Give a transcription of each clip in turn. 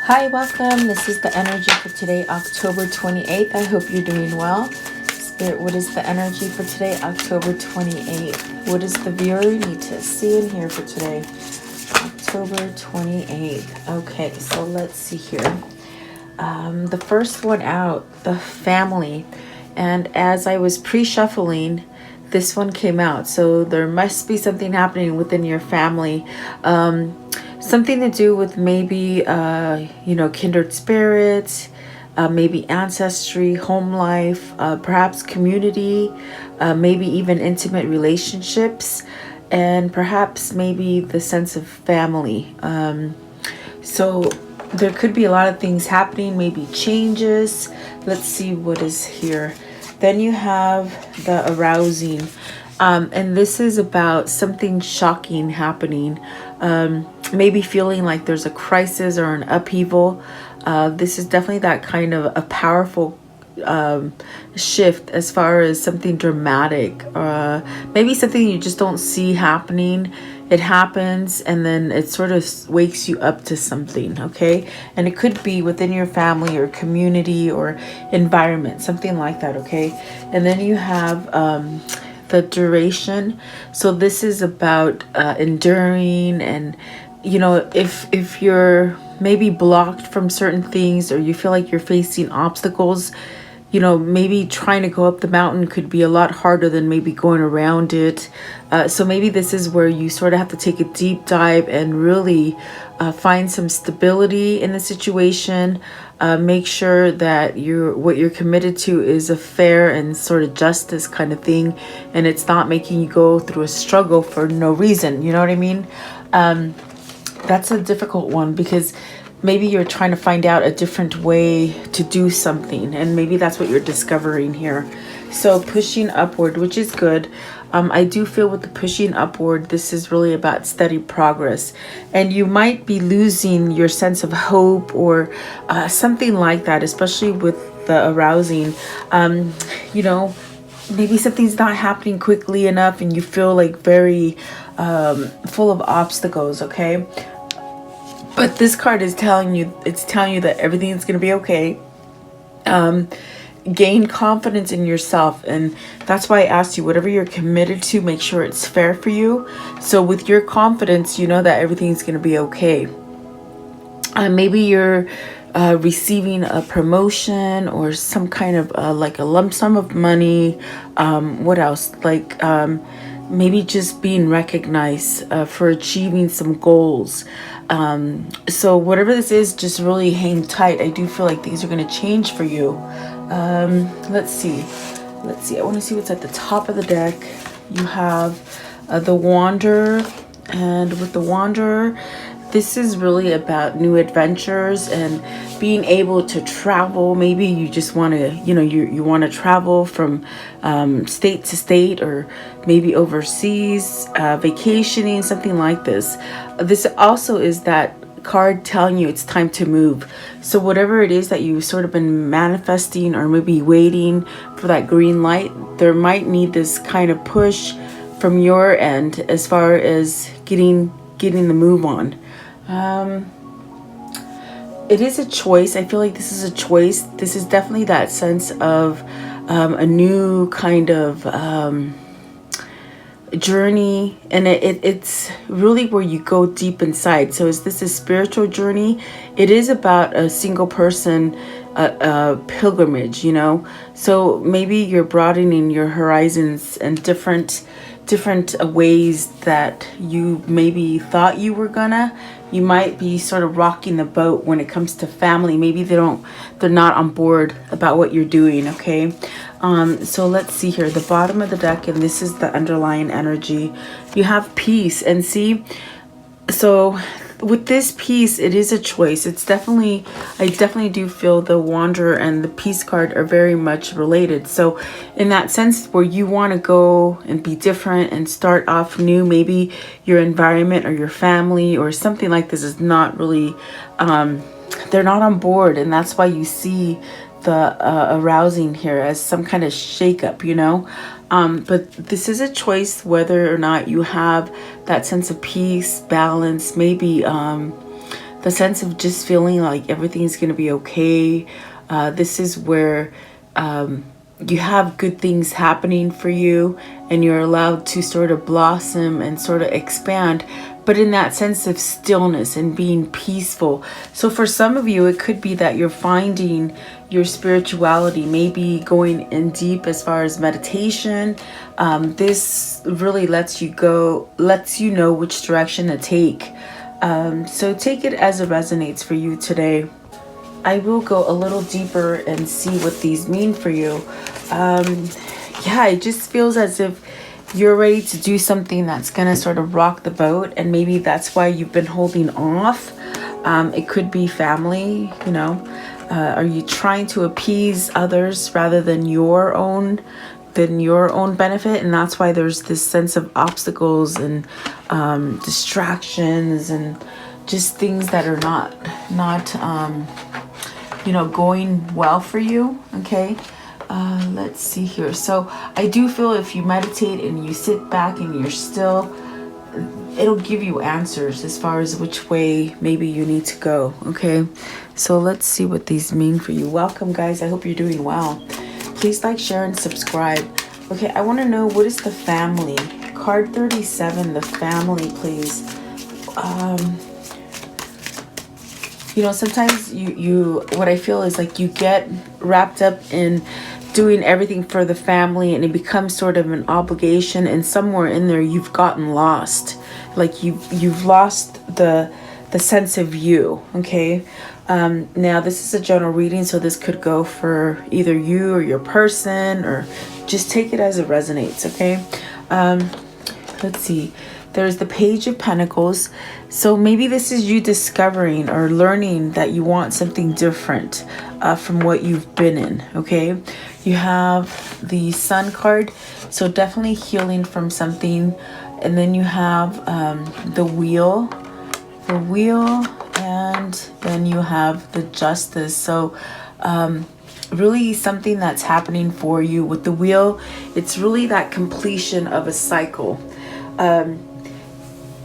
Hi, welcome. This is the energy for today, October 28th. I hope you're doing well. Spirit, what is the energy for today, October 28th? What does the viewer need to see and hear for today, October 28th? Okay, so let's see here. The first one out, the family. And as I was pre-shuffling, this one came out. So there must be something happening within your family. Something to do with maybe, kindred spirits, maybe ancestry, home life, perhaps community, maybe even intimate relationships, and perhaps maybe the sense of family. So there could be a lot of things happening, maybe changes. Let's see what is here. Then you have the arousing. And this is about something shocking happening. Maybe feeling like there's a crisis or an upheaval. This is definitely that kind of a powerful shift as far as something dramatic. Maybe something you just don't see happening. It happens and then it sort of wakes you up to something, okay? And it could be within your family or community or environment, something like that, okay? And then you have the duration. So this is about enduring, and if you're maybe blocked from certain things, or you feel like you're facing obstacles, maybe trying to go up the mountain could be a lot harder than maybe going around it. So maybe this is where you sort of have to take a deep dive and really find some stability in the situation. Make sure that what you're committed to is a fair and sort of justice kind of thing, and it's not making you go through a struggle for no reason. You know what I mean? That's a difficult one, because maybe you're trying to find out a different way to do something, and maybe that's what you're discovering here. So pushing upward, which is good. I do feel with the pushing upward, this is really about steady progress, and you might be losing your sense of hope or something like that, especially with the arousing. Maybe something's not happening quickly enough and you feel like very full of obstacles, okay? But this card is telling you that everything's going to be okay. Gain confidence in yourself, and that's why I asked you, whatever you're committed to, make sure it's fair for you. So with your confidence, you know that everything's going to be okay. Maybe you're receiving a promotion or some kind of like a lump sum of money. What else? Like maybe just being recognized for achieving some goals. So whatever this is, just really hang tight. I do feel like things are going to change for you. Let's see. I want to see what's at the top of the deck. You have the Wanderer, and with the Wanderer, this is really about new adventures and being able to travel. Maybe you just want to, you want to travel from state to state, or maybe overseas, vacationing, something like this. This also is that card telling you it's time to move. So whatever it is that you've sort of been manifesting, or maybe waiting for that green light, there might need this kind of push from your end as far as getting the move on. It is a choice. I feel like this is a choice. This is definitely that sense of a new kind of journey, and it's really where you go deep inside. So is this a spiritual journey? It is about a single person pilgrimage, so maybe you're broadening your horizons and different ways that you maybe thought you were gonna. You might be sort of rocking the boat when it comes to family. Maybe they're not on board about what you're doing, okay? So let's see here, the bottom of the deck, and this is the underlying energy. You have peace, and see, so with this piece, it is a choice. I definitely do feel the Wanderer and the Peace card are very much related. So in that sense, where you want to go and be different and start off new, maybe your environment or your family or something like this is not really, they're not on board, and that's why you see the arousing here as some kind of shakeup, but this is a choice whether or not you have that sense of peace, balance, maybe the sense of just feeling like everything's going to be okay. This is where you have good things happening for you, and you're allowed to sort of blossom and sort of expand, but in that sense of stillness and being peaceful. So for some of you, it could be that you're finding your spirituality, maybe going in deep as far as meditation. This really lets you know which direction to take. So take it as it resonates for you today. I will go a little deeper and see what these mean for you. Yeah, it just feels as if you're ready to do something that's going to sort of rock the boat, and maybe that's why you've been holding off. It could be family, you know. Are you trying to appease others rather than your own benefit? And that's why there's this sense of obstacles and distractions and just things that are not going well for you. Okay. Let's see here. So I do feel if you meditate and you sit back and you're still, it'll give you answers as far as which way maybe you need to go. Okay. So let's see what these mean for you. Welcome, guys. I hope you're doing well. Please like, share, and subscribe. Okay. I want to know, what is the family? Card 37, the family, please. Sometimes what I feel is like you get wrapped up in doing everything for the family, and it becomes sort of an obligation, and somewhere in there you've gotten lost. Like you've lost the sense of you. Okay. Now this is a general reading, so this could go for either you or your person, or just take it as it resonates. Okay. Let's see. There's the Page of Pentacles. So maybe this is you discovering or learning that you want something different from what you've been in. Okay. You have the Sun card. So definitely healing from something. And then you have the Wheel. And then you have the Justice. So really something that's happening for you with the Wheel. It's really that completion of a cycle.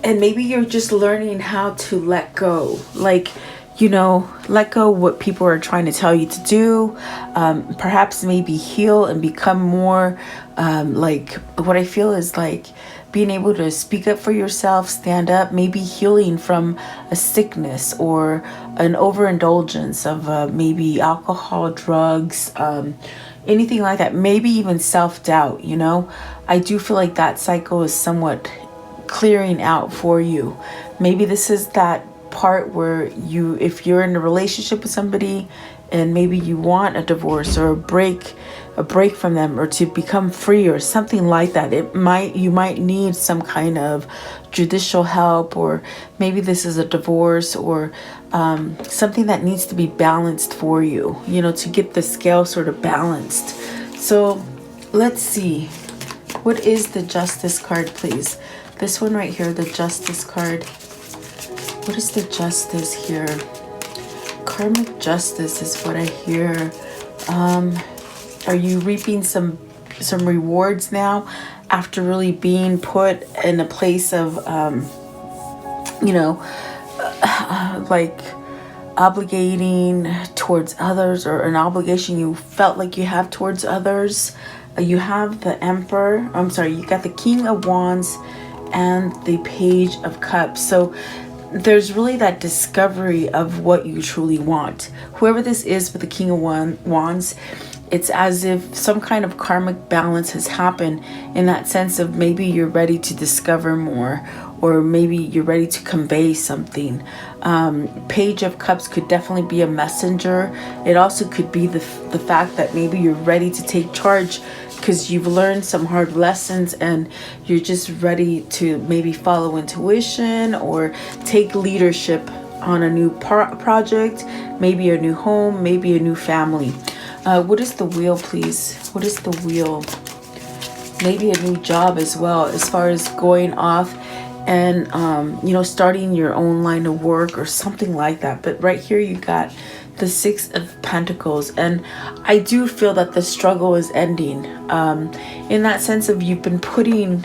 And maybe you're just learning how to let go. Like, let go what people are trying to tell you to do. Perhaps maybe heal and become more like, what I feel is like being able to speak up for yourself, stand up, maybe healing from a sickness or an overindulgence of maybe alcohol, drugs, anything like that. Maybe even self-doubt, I do feel like that cycle is somewhat clearing out for you. Maybe this is that part where if you're in a relationship with somebody and maybe you want a divorce or a break from them, or to become free or something like that, you might need some kind of judicial help, or maybe this is a divorce or something that needs to be balanced for you, to get the scale sort of balanced. So let's see, what is the Justice card, please? This one right here, the Justice card. What is the Justice here? Karmic justice is what I hear. Are you reaping some rewards now after really being put in a place of, like obligating towards others, or an obligation you felt like you have towards others? You have the Emperor. You got the King of Wands and the Page of Cups. So there's really that discovery of what you truly want. Whoever this is with the King of Wands, it's as if some kind of karmic balance has happened, in that sense of maybe you're ready to discover more, or maybe you're ready to convey something. Page of Cups could definitely be a messenger. It also could be the fact that maybe you're ready to take charge because you've learned some hard lessons and you're just ready to maybe follow intuition or take leadership on a new project, maybe a new home, maybe a new family. What is the Wheel, please? What is the Wheel? Maybe a new job as well, as far as going off and starting your own line of work or something like that. But right here you got the Six of Pentacles, and I do feel that the struggle is ending, in that sense of you've been putting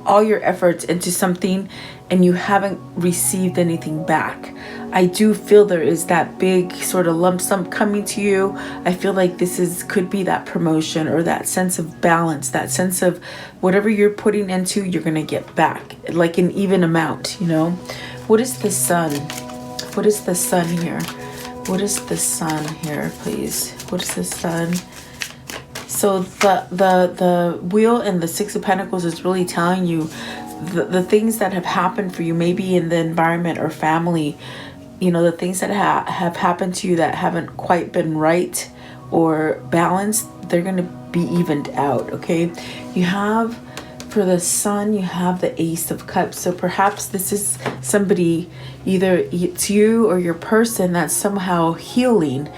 all your efforts into something and you haven't received anything back. I do feel there is that big sort of lump sum coming to you. I feel like could be that promotion or that sense of balance, that sense of whatever you're putting into, you're going to get back, like an even amount, you know? What is the sun? What is the sun here? What is the sun here, please? What is the sun? So the wheel and the Six of Pentacles is really telling you the things that have happened for you, maybe in the environment or family, you know, the things that have happened to you that haven't quite been right or balanced, they're going to be evened out, okay? You have, for the sun, you have the Ace of Cups. So perhaps this is somebody, either it's you or your person, that's somehow healing,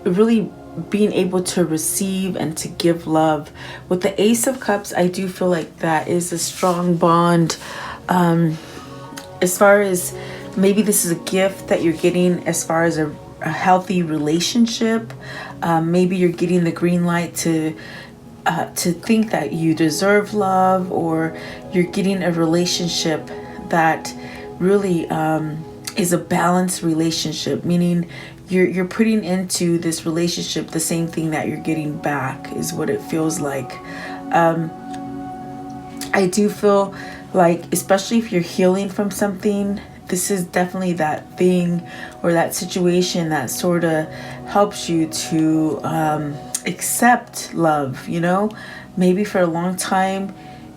really being able to receive and to give love. With the Ace of Cups, I do feel like that is a strong bond. As far as maybe this is a gift that you're getting as far as a healthy relationship. Maybe you're getting the green light to think that you deserve love, or you're getting a relationship that really is a balanced relationship, meaning you're putting into this relationship the same thing that you're getting back, is what it feels like. I do feel like, especially if you're healing from something, this is definitely that thing or that situation that sort of helps you to accept love, you know? Maybe for a long time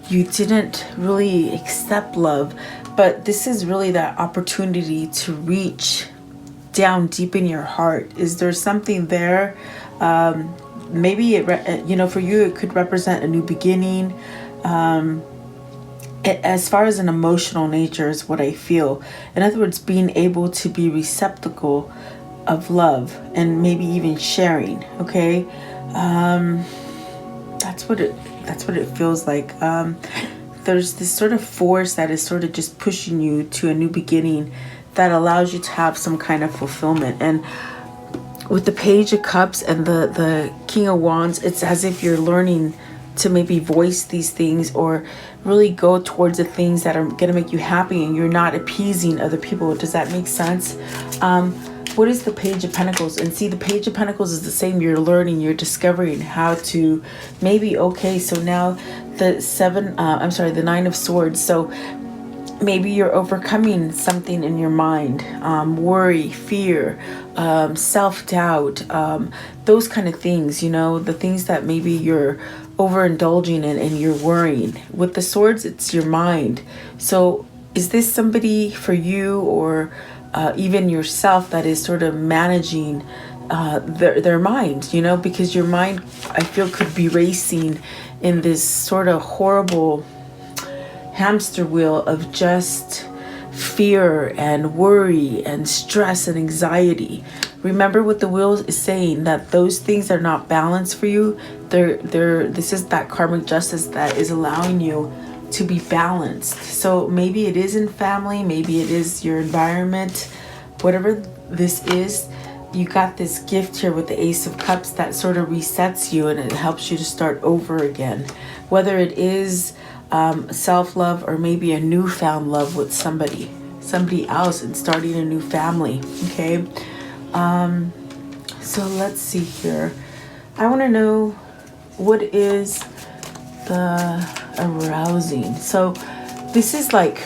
you didn't really accept love, but this is really that opportunity to reach down deep in your heart. Is there something there? Maybe it, you know, for you it could represent a new beginning. As far as an emotional nature is what I feel. In other words, being able to be receptacle of love and maybe even sharing. Okay, that's what it feels like. There's this sort of force that is sort of just pushing you to a new beginning that allows you to have some kind of fulfillment. And with the Page of Cups and the King of Wands, it's as if you're learning to maybe voice these things or really go towards the things that are going to make you happy, and you're not appeasing other people. Does that make sense? What is the Page of Pentacles? And see, the Page of Pentacles is the same. You're learning, you're discovering how to maybe, okay, so now the Nine of Swords. So maybe you're overcoming something in your mind, worry, fear, self-doubt, those kind of things, you know, the things that maybe you're overindulging in and you're worrying. With the swords, it's your mind. So is this somebody for you, or even yourself, that is sort of managing their mind, you know, because your mind, I feel, could be racing in this sort of horrible hamster wheel of just fear and worry and stress and anxiety. Remember what the wheel is saying, that those things are not balanced for you. This is that karmic justice that is allowing you to be balanced. So maybe it is in family, maybe it is your environment, whatever this is. You got this gift here with the Ace of Cups that sort of resets you and it helps you to start over again. Whether it is self-love or maybe a newfound love with somebody else and starting a new family. Okay, so let's see here. I want to know, what is the arousing? So this is like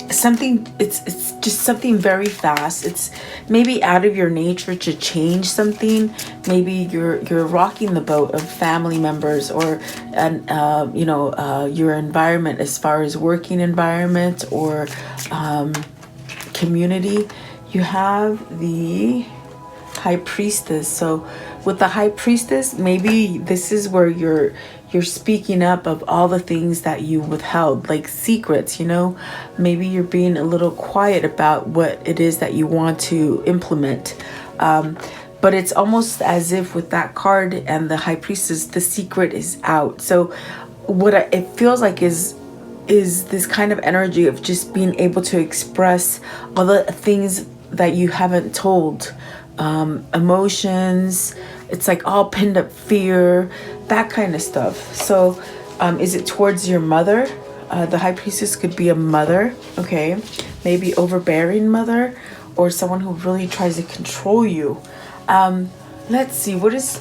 something, it's just something very fast. It's maybe out of your nature to change something. Maybe you're rocking the boat of family members, or your environment, as far as working environment or community. You have the High Priestess. So with the High Priestess, maybe this is where you're speaking up of all the things that you withheld, like secrets, you know. Maybe you're being a little quiet about what it is that you want to implement. But it's almost as if with that card and the High Priestess, the secret is out. So what it feels like is this kind of energy of just being able to express all the things that you haven't told. Emotions, it's like all pinned up fear, that kind of stuff. So is it towards your mother? The High Priestess could be a mother, okay? Maybe overbearing mother, or someone who really tries to control you. Let's see, what is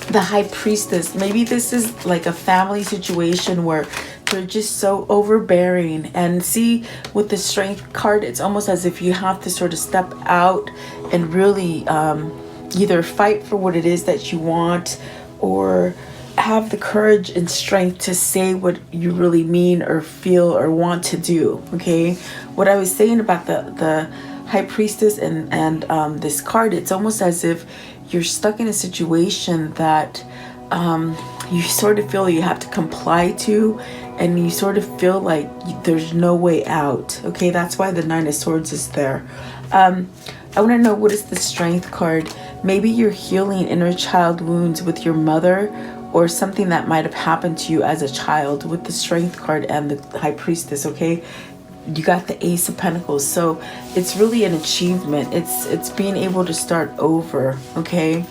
the High Priestess? Maybe this is like a family situation where they're just so overbearing. And see, with the Strength card, it's almost as if you have to sort of step out and really either fight for what it is that you want, or have the courage and strength to say what you really mean or feel or want to do. Okay, what I was saying about the High Priestess and this card, it's almost as if you're stuck in a situation that you sort of feel you have to comply to, and you sort of feel like there's no way out. Okay, that's why the Nine of Swords is there. I want to know, what is the Strength card? Maybe you're healing inner child wounds with your mother, or something that might have happened to you as a child, with the Strength card and the High Priestess. Okay, you got the Ace of Pentacles, so it's really an achievement. It's being able to start over. Okay,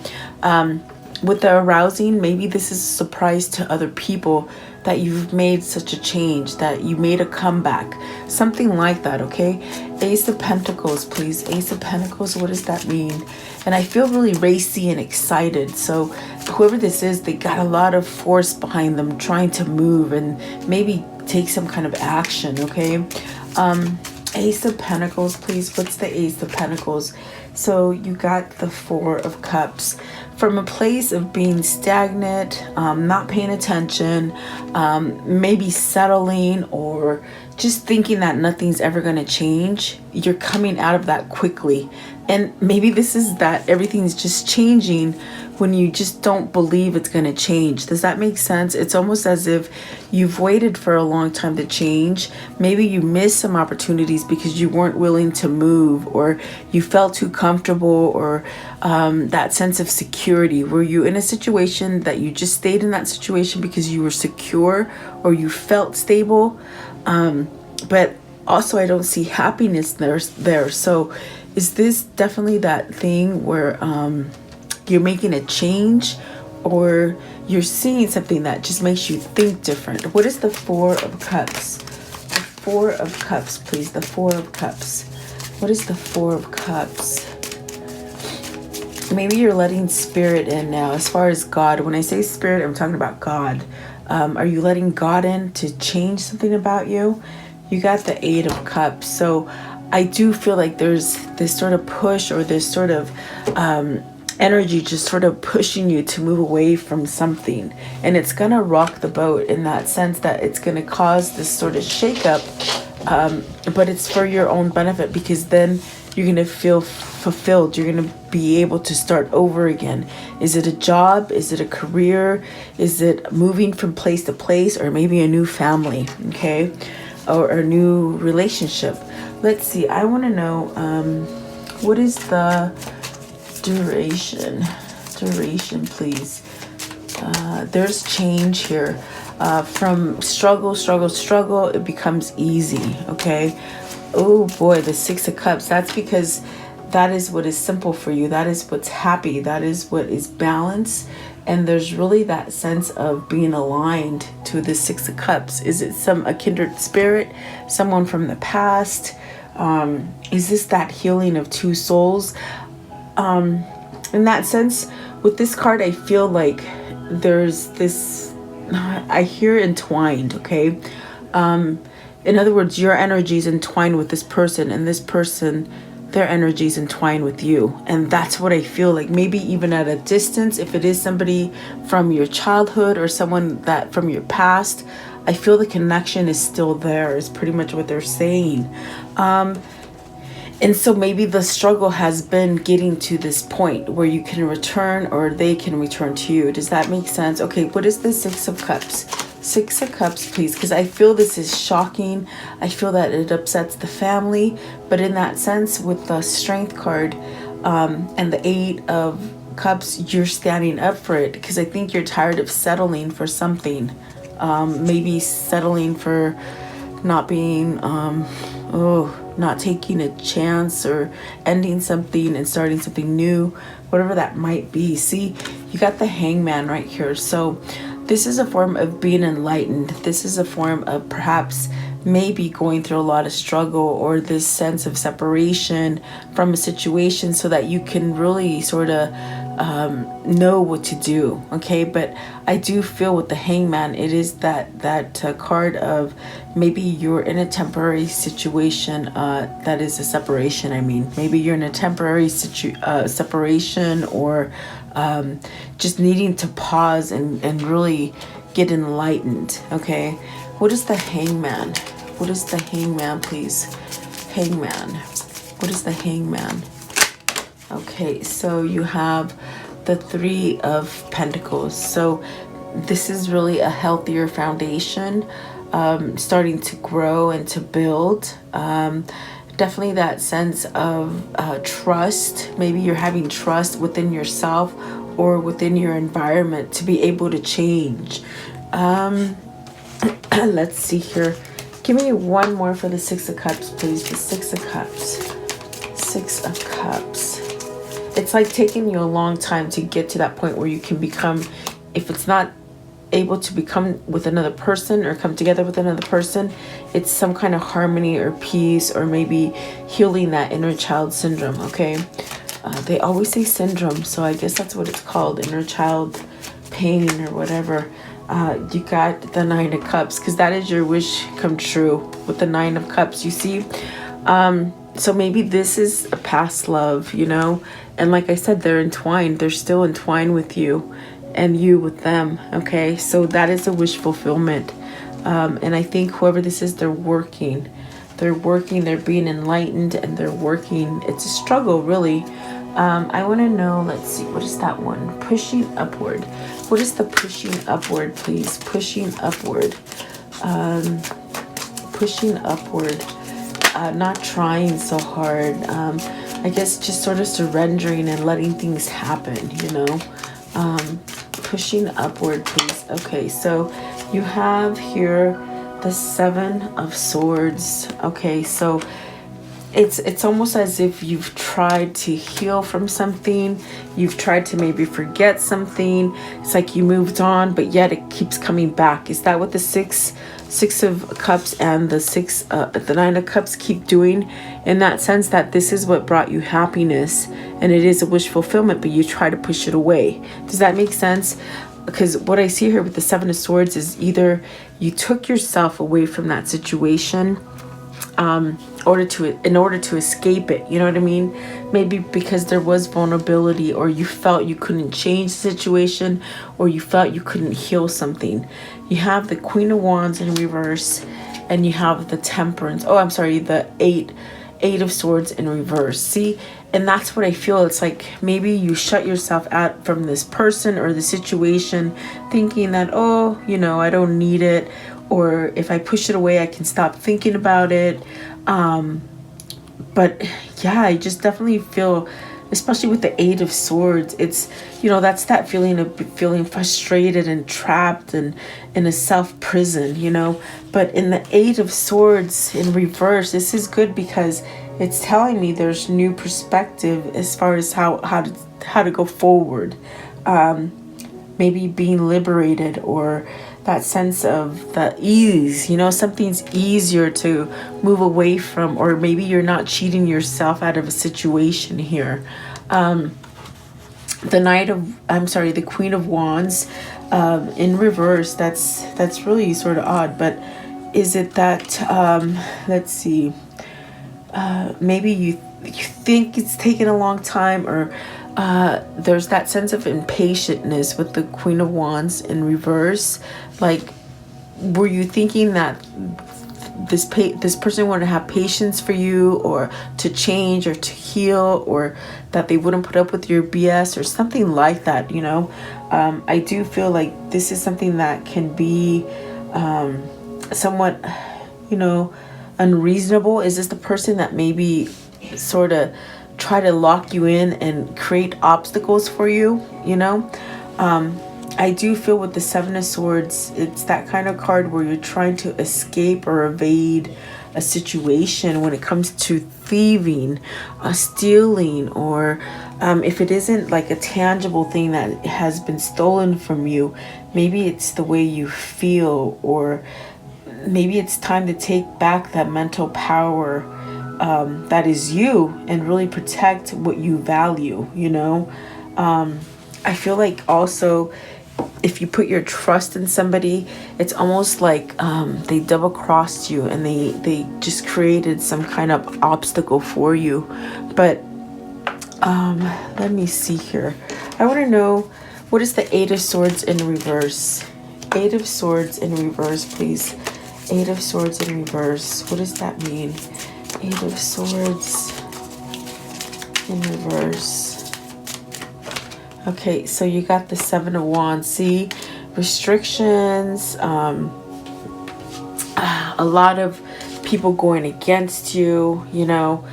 with the Arousing, maybe this is a surprise to other people that you've made such a change, that you made a comeback, something like that. Okay, Ace of Pentacles, please. Ace of Pentacles, what does that mean? And I feel really racy and excited. So whoever this is, they got a lot of force behind them, trying to move and maybe take some kind of action. Okay, Ace of Pentacles, please. What's the Ace of Pentacles? So you got the Four of Cups. From a place of being stagnant, not paying attention, maybe settling, or just thinking that nothing's ever going to change, you're coming out of that quickly. And maybe this is that everything's just changing when you just don't believe it's going to change. Does that make sense? It's almost as if you've waited for a long time to change. Maybe you missed some opportunities because you weren't willing to move, or you felt too comfortable, or that sense of security. Were you in a situation that you just stayed in that situation because you were secure, or you felt stable? But also, I don't see happiness there. So is this definitely that thing where you're making a change, or you're seeing something that just makes you think different? What is the Four of Cups? The Four of Cups, please. The Four of Cups. What is the Four of Cups? Maybe you're letting Spirit in now. As far as God, when I say Spirit, I'm talking about God. Are you letting God in to change something about you? You got the Eight of Cups. So I do feel like there's this sort of push, or this sort of energy just sort of pushing you to move away from something. And it's going to rock the boat in that sense that it's going to cause this sort of shakeup. But it's for your own benefit, because then you're going to feel fulfilled. You're going to be able to start over again. Is it a job? Is it a career? Is it moving from place to place, or maybe a new family? Okay, or a new relationship? Let's see. I want to know, what is the duration, please. There's change here. From struggle, it becomes easy. Okay. Oh boy, the Six of Cups. That's because that is what is simple for you. That is what's happy. That is what is balanced. And there's really that sense of being aligned to the Six of Cups. Is it a kindred spirit, someone from the past? Is this that healing of two souls? In that sense, with this card, I feel like there's this, I hear entwined. Okay. In other words, your energy is entwined with this person, and this person, their energy is entwined with you. And that's what I feel like. Maybe even at a distance, if it is somebody from your childhood or someone that from your past, I feel the connection is still there, is pretty much what they're saying. And so maybe the struggle has been getting to this point where you can return, or they can return to you. Does that make sense? Okay, what is the Six of Cups? Six of Cups, please, because I feel this is shocking. I feel that it upsets the family. But in that sense, with the Strength card and the Eight of Cups, you're standing up for it, because I think you're tired of settling for something. Maybe settling for not being, not taking a chance, or ending something and starting something new, whatever that might be. See, you got the Hangman right here. So this is a form of being enlightened. This is a form of perhaps maybe going through a lot of struggle or this sense of separation from a situation so that you can really sort of know what to do. Okay, but I do feel with the Hangman, it is that card of maybe you're in a temporary situation that is a separation. I mean, maybe you're in a temporary separation, or just needing to pause and really get enlightened. Okay, what is the Hangman? What is the Hangman, please? Hangman. What is the Hangman? Okay, so you have the Three of Pentacles. So this is really a healthier foundation, starting to grow and to build. Definitely that sense of trust. Maybe you're having trust within yourself or within your environment to be able to change. Let's see here. Give me one more for the Six of Cups, please. The Six of Cups. Six of Cups. It's like taking you a long time to get to that point where you can become, if it's not able to become with another person or come together with another person, it's some kind of harmony or peace, or maybe healing that inner child syndrome. Okay, they always say syndrome, so I guess that's what it's called, inner child pain or whatever. You got the Nine of Cups, because that is your wish come true with the Nine of Cups, you see. So maybe this is a past love, you know, and like I said, they're entwined. They're still entwined with you and you with them. Okay, so that is a wish fulfillment. And I think whoever this is, they're working, they're being enlightened, and they're working. It's a struggle, really. I want to know, let's see, what is that one? Pushing upward. What is the pushing upward, please? Pushing upward. Pushing upward. Not trying so hard. I guess just sort of surrendering and letting things happen, you know. Pushing upward, please. Okay, so you have here the Seven of Swords. Okay, so it's almost as if you've tried to heal from something. You've tried to maybe forget something. It's like you moved on, but yet it keeps coming back. Is that what the Six of Cups and the Nine of Cups keep doing? In that sense, that this is what brought you happiness, and it is a wish fulfillment, but you try to push it away. Does that make sense? Because what I see here with the Seven of Swords is either you took yourself away from that situation in order to escape it, you know what I mean? Maybe because there was vulnerability, or you felt you couldn't change the situation, or you felt you couldn't heal something. You have the Queen of Wands in reverse, and you have the Temperance. Oh, I'm sorry, the Eight of Swords in reverse. See, and that's what I feel. It's like maybe you shut yourself out from this person or the situation, thinking that, oh, you know, I don't need it, or if I push it away, I can stop thinking about it. But yeah, I just definitely feel, especially with the Eight of Swords, it's, you know, that's that feeling of feeling frustrated and trapped and in a self-prison, you know. But in the Eight of Swords in reverse, this is good because it's telling me there's new perspective as far as how to go forward. Maybe being liberated, or that sense of the ease, you know, something's easier to move away from, or maybe you're not cheating yourself out of a situation here. The Queen of Wands in reverse, that's really sort of odd, but is it that, let's see, maybe you think it's taken a long time, or there's that sense of impatientness with the Queen of Wands in reverse. Like, were you thinking that this person wanted to have patience for you, or to change, or to heal, or that they wouldn't put up with your BS or something like that, you know? I do feel like this is something that can be somewhat, you know, unreasonable. Is this the person that maybe sort of try to lock you in and create obstacles for you, you know? I do feel with the Seven of Swords, it's that kind of card where you're trying to escape or evade a situation when it comes to thieving, stealing, or if it isn't like a tangible thing that has been stolen from you, maybe it's the way you feel, or maybe it's time to take back that mental power that is you and really protect what you value, you know. I feel like also if you put your trust in somebody, it's almost like they double crossed you and they just created some kind of obstacle for you. But let me see here. I want to know, what is the Eight of Swords in reverse? Eight of Swords in reverse, please. Eight of Swords in reverse. What does that mean? Eight of Swords in reverse. Okay, so you got the Seven of Wands. See, restrictions, a lot of people going against you, you know,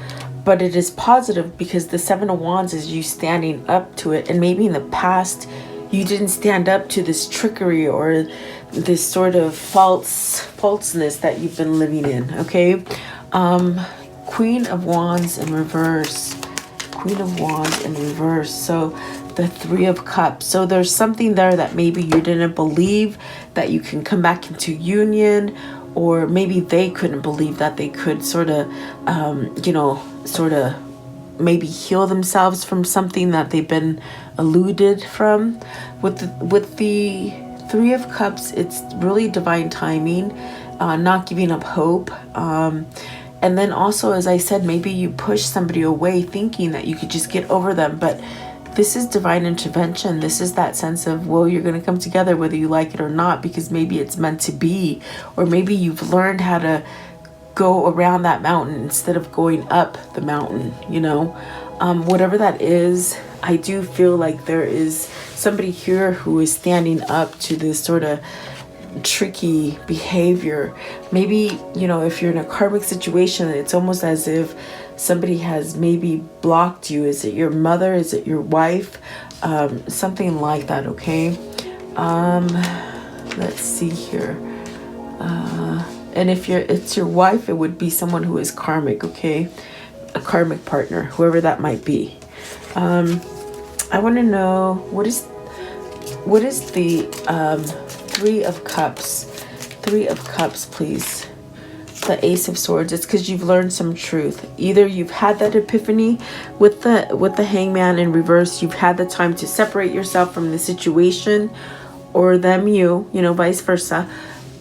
but it is positive because the Seven of Wands is you standing up to it. And maybe in the past you didn't stand up to this trickery or this sort of falseness that you've been living in. Okay, Queen of Wands in reverse. Queen of Wands in reverse. So the Three of Cups. So there's something there that maybe you didn't believe that you can come back into union, or maybe they couldn't believe that they could sort of, you know, sort of maybe heal themselves from something that they've been eluded from. With the Three of Cups, it's really divine timing, not giving up hope. And then also, as I said, maybe you push somebody away thinking that you could just get over them, but this is divine intervention. This is that sense of, well, you're going to come together whether you like it or not, because maybe it's meant to be, or maybe you've learned how to go around that mountain instead of going up the mountain, you know. Whatever that is, I do feel like there is somebody here who is standing up to this sort of tricky behavior. Maybe, you know, if you're in a karmic situation, it's almost as if somebody has maybe blocked you. Is it your mother? Is it your wife? Something like that. Okay. Let's see here. And if it's your wife, it would be someone who is karmic. Okay, a karmic partner, whoever that might be. I want to know, what is the Three of Cups? Three of Cups, please. The Ace of Swords. It's because you've learned some truth. Either you've had that epiphany with the Hangman in reverse. You've had the time to separate yourself from the situation, or them, you know, vice versa.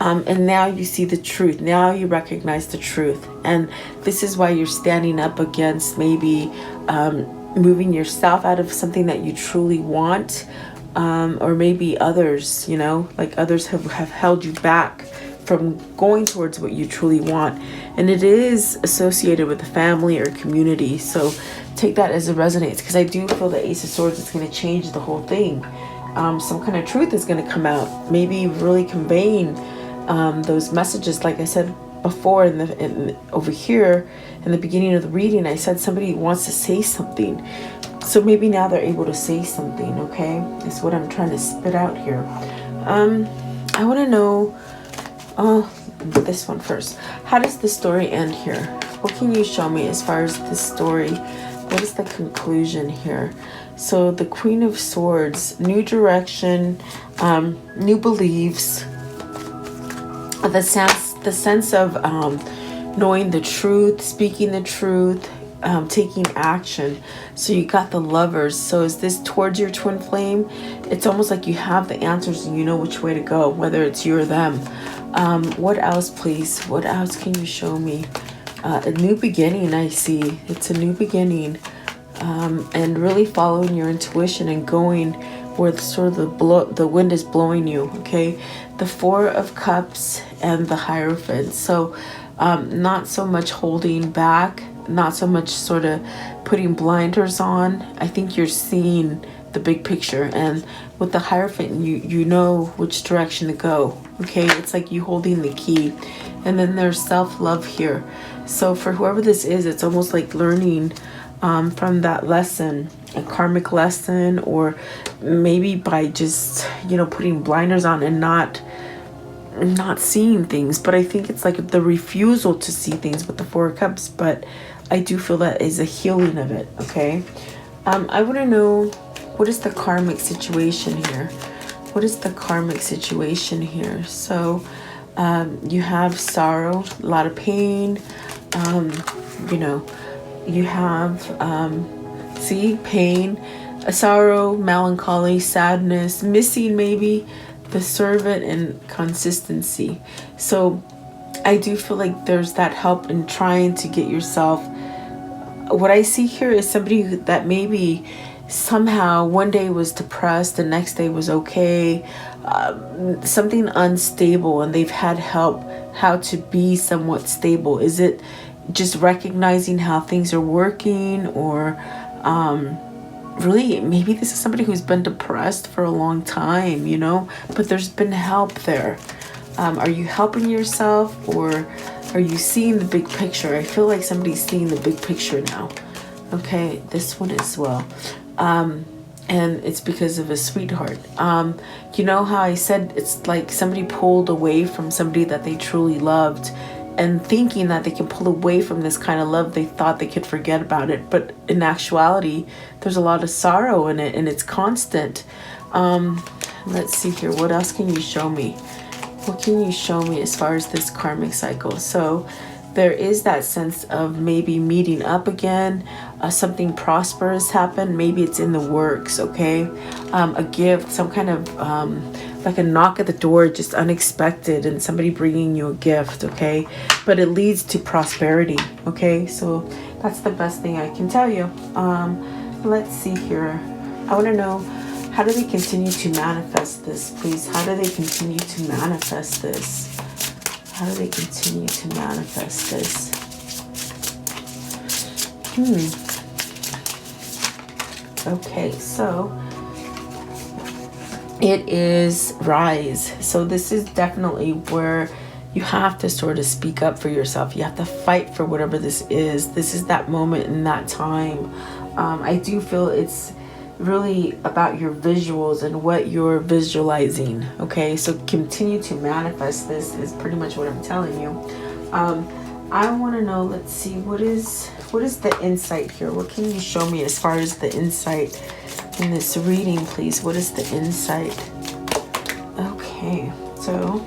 And now you see the truth. Now you recognize the truth. And this is why you're standing up against maybe moving yourself out of something that you truly want. Or maybe others, you know, like others have held you back from going towards what you truly want. And it is associated with the family or community. So take that as it resonates, because I do feel the Ace of Swords is going to change the whole thing. Some kind of truth is going to come out. Maybe really conveying those messages. Like I said before, over here in the beginning of the reading, I said somebody wants to say something. So maybe now they're able to say something, okay? Is what I'm trying to spit out here. I want to know, this one first. How does the story end here? What can you show me as far as this story? What is the conclusion here? So the Queen of Swords, new direction, new beliefs, the sense of knowing the truth, speaking the truth, taking action. So you got the Lovers. So is this towards your twin flame? It's almost like you have the answers and you know which way to go, whether it's you or them. What else, please? What else can you show me? A new beginning, I see. It's a new beginning. And really following your intuition and going where the wind is blowing you, okay? The Four of Cups and the Hierophant. So not so much holding back, not so much sort of putting blinders on. I think you're seeing the big picture, and with the Hierophant, you know which direction to go, okay? It's like you holding the key. And then there's self-love here. So for whoever this is, it's almost like learning from that lesson, a karmic lesson, or maybe by just, you know, putting blinders on and not not seeing things, but I think it's like the refusal to see things with the Four of Cups. But I do feel that is a healing of it. Okay. I want to know, what is the karmic situation here? What is the karmic situation here? So you have sorrow, a lot of pain. You know, you have see, pain, a sorrow, melancholy, sadness, missing maybe the servant, and consistency. So I do feel like there's that help in trying to get yourself. What I see here is somebody that maybe somehow one day was depressed, the next day was okay, something unstable, and they've had help how to be somewhat stable. Is it just recognizing how things are working, or really maybe this is somebody who's been depressed for a long time, you know, but there's been help there. Are you helping yourself, or are you seeing the big picture? I feel like somebody's seeing the big picture now. Okay, this one as well. And it's because of a sweetheart. You know how I said it's like somebody pulled away from somebody that they truly loved, and thinking that they can pull away from this kind of love, they thought they could forget about it. But in actuality, there's a lot of sorrow in it, and it's constant. Let's see here. What else can you show me? What can you show me as far as this karmic cycle? So there is that sense of maybe meeting up again. Something prosperous happened. Maybe it's in the works, okay? A gift, some kind of like a knock at the door, just unexpected, and somebody bringing you a gift, okay? But it leads to prosperity, okay? So that's the best thing I can tell you. Let's see here. I want to know, how do they continue to manifest this, please? How do they continue to manifest this? How do they continue to manifest this? Okay, so it is rise. So this is definitely where you have to sort of speak up for yourself. You have to fight for whatever this is. This is that moment in that time. I do feel it's really about your visuals and what you're visualizing. Okay, so continue to manifest this is pretty much what I'm telling you. I want to know, let's see, what is the insight here? What can you show me as far as the insight in this reading, please? What is the insight? Okay, so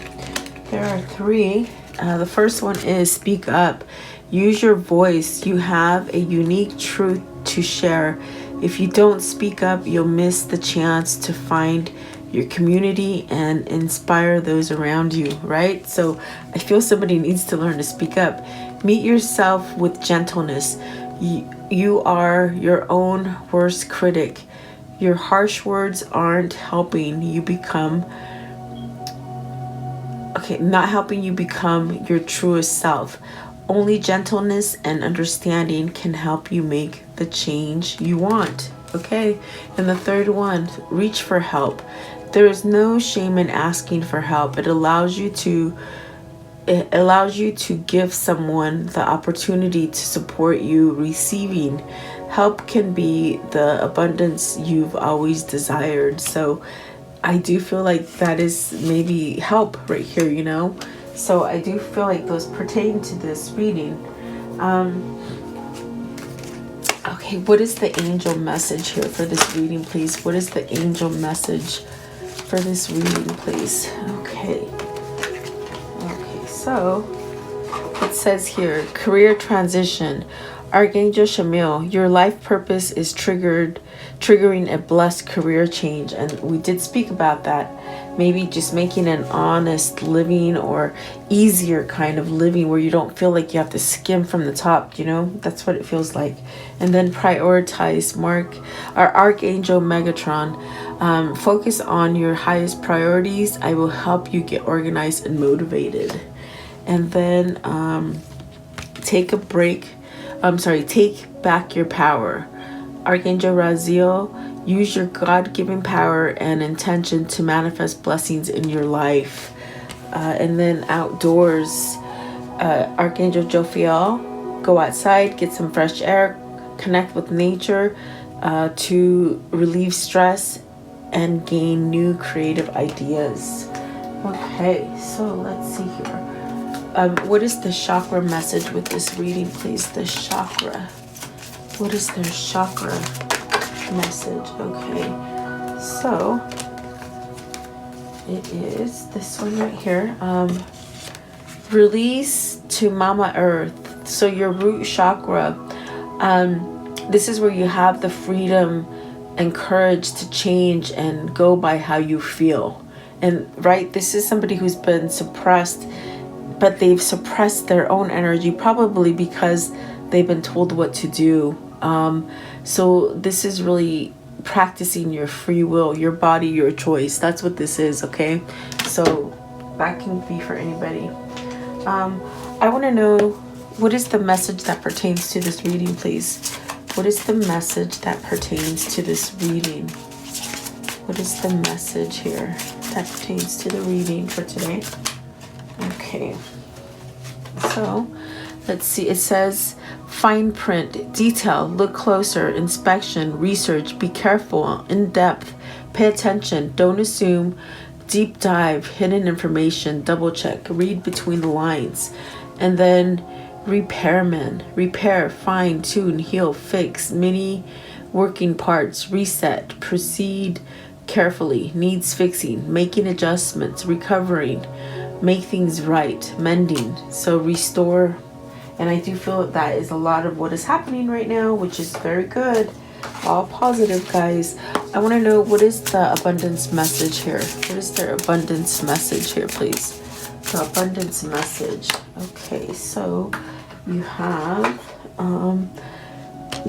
there are three. The first one is speak up. Use your voice. You have a unique truth to share. If you don't speak up, you'll miss the chance to find your community and inspire those around you, right? So I feel somebody needs to learn to speak up. Meet yourself with gentleness. You are your own worst critic. Your harsh words aren't helping you become, not helping you become your truest self. Only gentleness and understanding can help you make the change you want. Okay. And the third one, reach for help. There is no shame in asking for help. It allows you to give someone the opportunity to support you. Receiving help can be the abundance you've always desired. So I do feel like that is maybe help right here, you know? So I do feel like those pertain to this reading. Okay, what is the angel message here for this reading, please? What is the angel message for this reading, please? Okay, so it says here, career transition. Archangel Shamil, your life purpose is triggering a blessed career change. And we did speak about that. Maybe just making an honest living or easier kind of living where you don't feel like you have to skim from the top, you know? That's what it feels like. And then prioritize, Archangel Megatron. Focus on your highest priorities. I will help you get organized and motivated. And then take back your power. Archangel Raziel, use your God-given power and intention to manifest blessings in your life. And then outdoors, Archangel Jophiel, go outside, get some fresh air, connect with nature to relieve stress and gain new creative ideas. Okay, so let's see here. What is the chakra message with this reading, please? The chakra. What is their chakra message? Okay, so it is this one right here. Release to Mama Earth. So your root chakra, this is where you have the freedom and courage to change and go by how you feel. And right, this is somebody who's been suppressed, but they've suppressed their own energy, probably because they've been told what to do. So this is really practicing your free will, your body, your choice. That's what this is, okay? So that can be for anybody. I want to know, what is the message that pertains to this reading, please? What is the message that pertains to this reading? What is the message here that pertains to the reading for today? Okay. So, let's see. It says, fine print, detail, look closer, inspection, research, be careful, in depth, pay attention, don't assume, deep dive, hidden information, double check, read between the lines. And then repairman, repair, fine tune, heal, fix, many working parts, reset, proceed carefully, needs fixing, making adjustments, recovering, make things right, mending. So restore. And I do feel that is a lot of what is happening right now, which is very good. All positive, guys. I want to know, what is the abundance message here? What is their abundance message here, please? The abundance message. Okay, so you have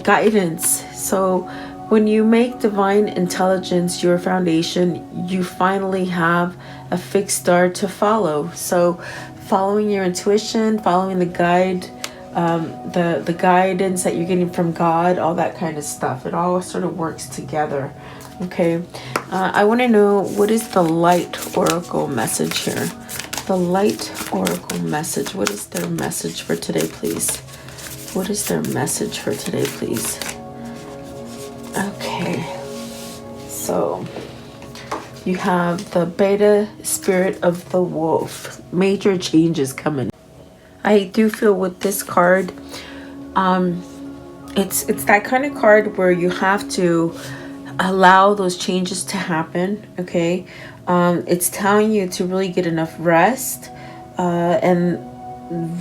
guidance. So when you make divine intelligence your foundation, you finally have a fixed star to follow. So following your intuition, following the guide, the guidance that you're getting from God, all that kind of stuff. It all sort of works together. Okay. I want to know, what is the light oracle message here? The light oracle message. What is their message for today, please? What is their message for today, please? Okay. So you have the beta spirit of the wolf. Major changes coming. I do feel with this card, it's that kind of card where you have to allow those changes to happen. Okay. It's telling you to really get enough rest, and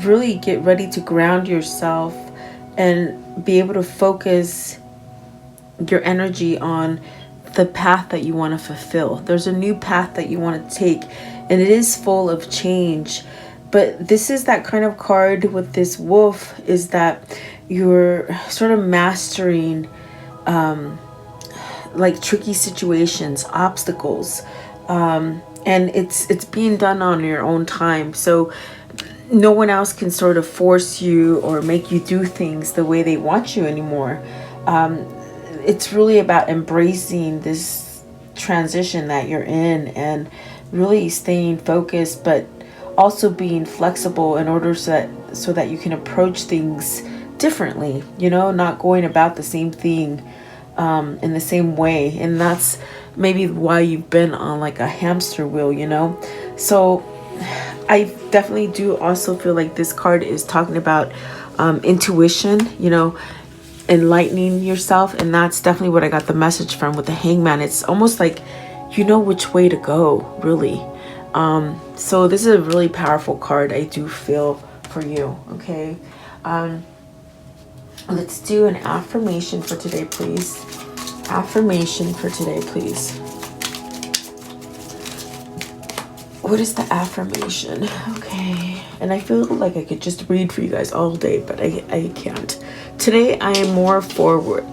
really get ready to ground yourself and be able to focus your energy on the path that you want to fulfill. There's a new path that you want to take, and it is full of change. But this is that kind of card with this wolf, is that you're sort of mastering like tricky situations, obstacles, and it's being done on your own time. So no one else can sort of force you or make you do things the way they want you anymore. It's really about embracing this transition that you're in and really staying focused, but also being flexible in order so that you can approach things differently, you know, not going about the same thing in the same way. And that's maybe why you've been on like a hamster wheel, you know. So I definitely do also feel like this card is talking about intuition, you know, enlightening yourself. And that's definitely what I got the message from with the hangman. It's almost like you know which way to go, really. So this is a really powerful card, I do feel, for you. Okay. Let's do an affirmation for today, please. Affirmation for today, please. What is the affirmation? Okay. And I feel like I could just read for you guys all day, but I can't. Today I am more forward.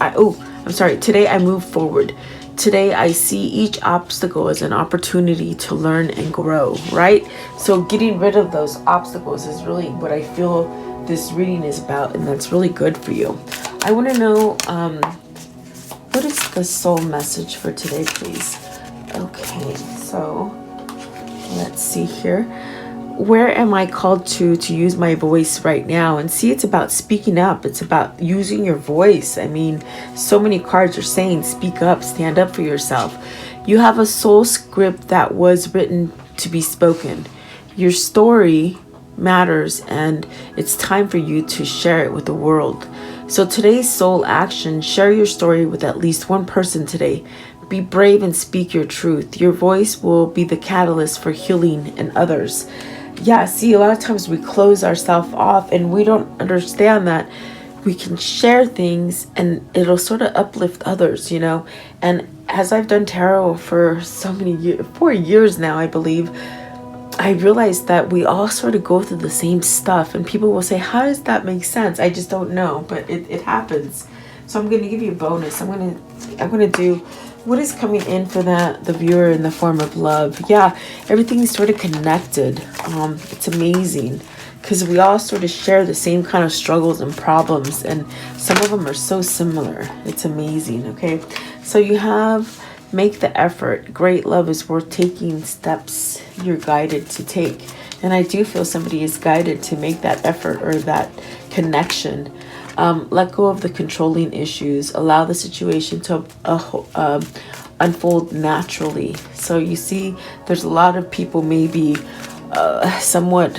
Today I move forward. Today I see each obstacle as an opportunity to learn and grow, right? So getting rid of those obstacles is really what I feel this reading is about, and that's really good for you. I want to know, what is the soul message for today, please? Okay, so let's see here. Where am I called to use my voice right now? And see, it's about speaking up. It's about using your voice. I mean, so many cards are saying speak up, stand up for yourself. You have a soul script that was written to be spoken. Your story matters, and it's time for you to share it with the world. So today's soul action: share your story with at least one person today. Be brave and speak your truth. Your voice will be the catalyst for healing in others. Yeah, see, a lot of times we close ourselves off and we don't understand that we can share things and it'll sort of uplift others, you know. And as I've done tarot for so many years, 4 years now, I believe, I realized that we all sort of go through the same stuff, and people will say, how does that make sense? I just don't know, but it happens. So I'm going to give you a bonus. I'm going to do what is coming in for the viewer in the form of love. Yeah, everything's sort of connected. It's amazing because we all sort of share the same kind of struggles and problems, and some of them are so similar. It's amazing. Okay, so you have make the effort. Great love is worth taking steps you're guided to take. And I do feel somebody is guided to make that effort or that connection. Let go of the controlling issues. Allow the situation to unfold naturally. So you see, there's a lot of people maybe somewhat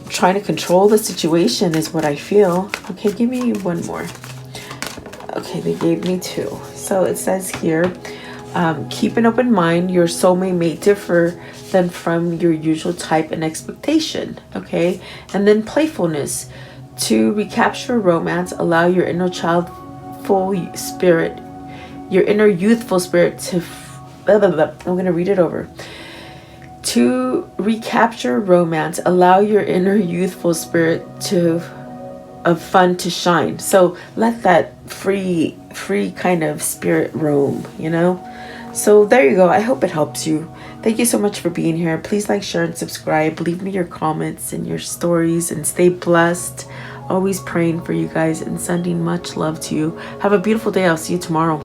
trying to control the situation is what I feel. Okay, give me one more. Okay, they gave me 2. So it says here, keep an open mind. Your soulmate may differ than from your usual type and expectation. Okay, and then playfulness. To recapture romance, allow your inner childful spirit, your inner youthful spirit to... I'm going to read it over. To recapture romance, allow your inner youthful spirit of fun to shine. So let that free kind of spirit roam, you know. So there you go. I hope it helps you. Thank you so much for being here. Please like, share, and subscribe. Leave me your comments and your stories, and stay blessed. Always praying for you guys and sending much love to you. Have a beautiful day. I'll see you tomorrow.